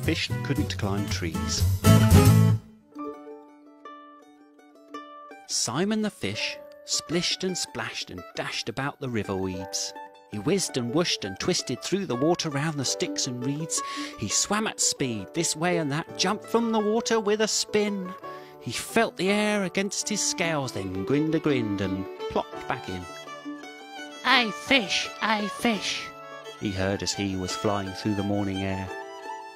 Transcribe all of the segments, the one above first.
fish that couldn't climb trees. Simon the fish splished and splashed and dashed about the river weeds. He whizzed and whooshed and twisted through the water round the sticks and reeds. He swam at speed, this way and that, jumped from the water with a spin. He felt the air against his scales, then grinned a grinned and plopped back in. "Hey fish, he heard as he was flying through the morning air.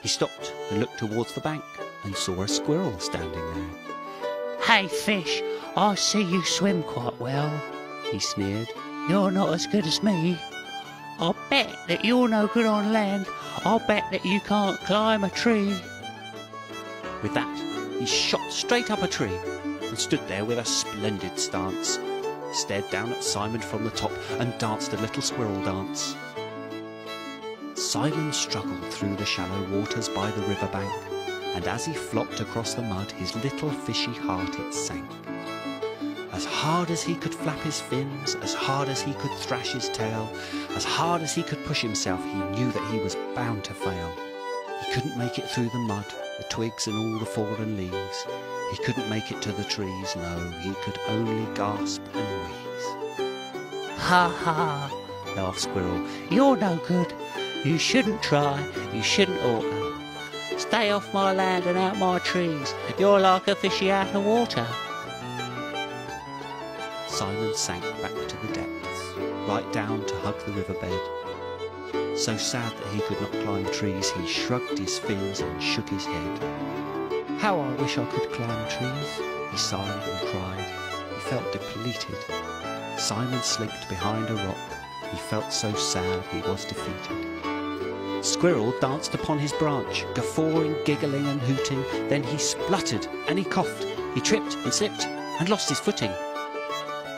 He stopped and looked towards the bank and saw a squirrel standing there. "Hey fish, I see you swim quite well," he sneered. "You're not as good as me. I'll bet that you're no good on land. I'll bet that you can't climb a tree." With that, he shot straight up a tree and stood there with a splendid stance, stared down at Simon from the top and danced a little squirrel dance. Simon struggled through the shallow waters by the river bank, and as he flopped across the mud, his little fishy heart it sank. As hard as he could flap his fins, as hard as he could thrash his tail, as hard as he could push himself, he knew that he was bound to fail. He couldn't make it through the mud, the twigs and all the fallen leaves. He couldn't make it to the trees, no, he could only gasp and wheeze. "Ha ha," laughed Squirrel, "you're no good. You shouldn't try, you shouldn't oughta. Stay off my land and out my trees. You're like a fishy out of water." Simon sank back to the depths, right down to hug the riverbed. So sad that he could not climb trees, he shrugged his fins and shook his head. "How I wish I could climb trees," he sighed and cried. He felt depleted. Simon slipped behind a rock. He felt so sad he was defeated. Squirrel danced upon his branch, guffawing, giggling and hooting. Then he spluttered and he coughed. He tripped and slipped and lost his footing.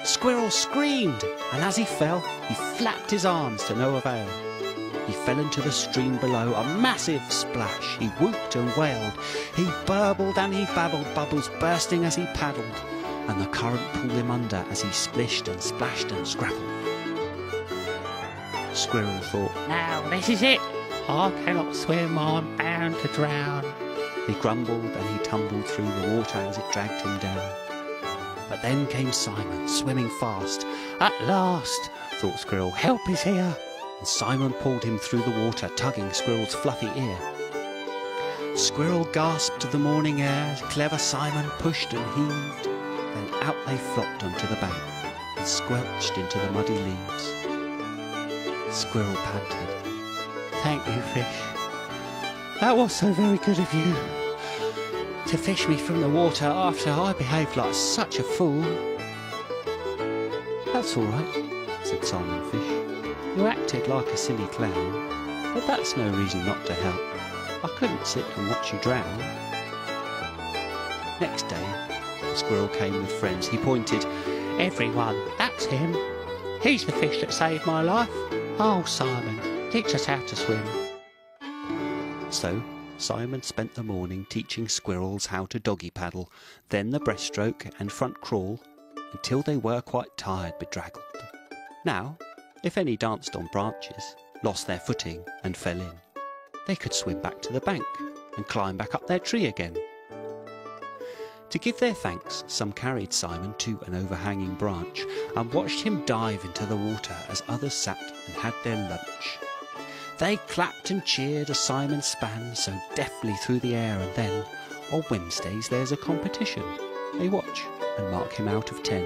Squirrel screamed, and as he fell, he flapped his arms to no avail. He fell into the stream below, a massive splash. He whooped and wailed. He burbled and he babbled, bubbles bursting as he paddled, and the current pulled him under as he splished and splashed and scrabbled. Squirrel thought, "Now this is it. I cannot swim, I'm bound to drown." He grumbled and he tumbled through the water as it dragged him down. But then came Simon, swimming fast. "At last," thought Squirrel, "help is here." And Simon pulled him through the water, tugging Squirrel's fluffy ear. Squirrel gasped to the morning air. Clever Simon pushed and heaved. Then out they flopped onto the bank and squelched into the muddy leaves. Squirrel panted, "Thank you, fish. That was so very good of you, to fish me from the water after I behaved like such a fool." "That's all right," said Simon Fish. "You acted like a silly clown, but that's no reason not to help. I couldn't sit and watch you drown." Next day, the squirrel came with friends. He pointed, "Everyone, that's him. He's the fish that saved my life. Oh, Simon, teach us how to swim." So Simon spent the morning teaching squirrels how to doggy paddle, then the breaststroke and front crawl, until they were quite tired bedraggled. Now, if any danced on branches, lost their footing and fell in, they could swim back to the bank and climb back up their tree again. To give their thanks, some carried Simon to an overhanging branch and watched him dive into the water as others sat and had their lunch. They clapped and cheered as Simon span so deftly through the air, and then, on Wednesdays there's a competition. They watch and mark him out of 10.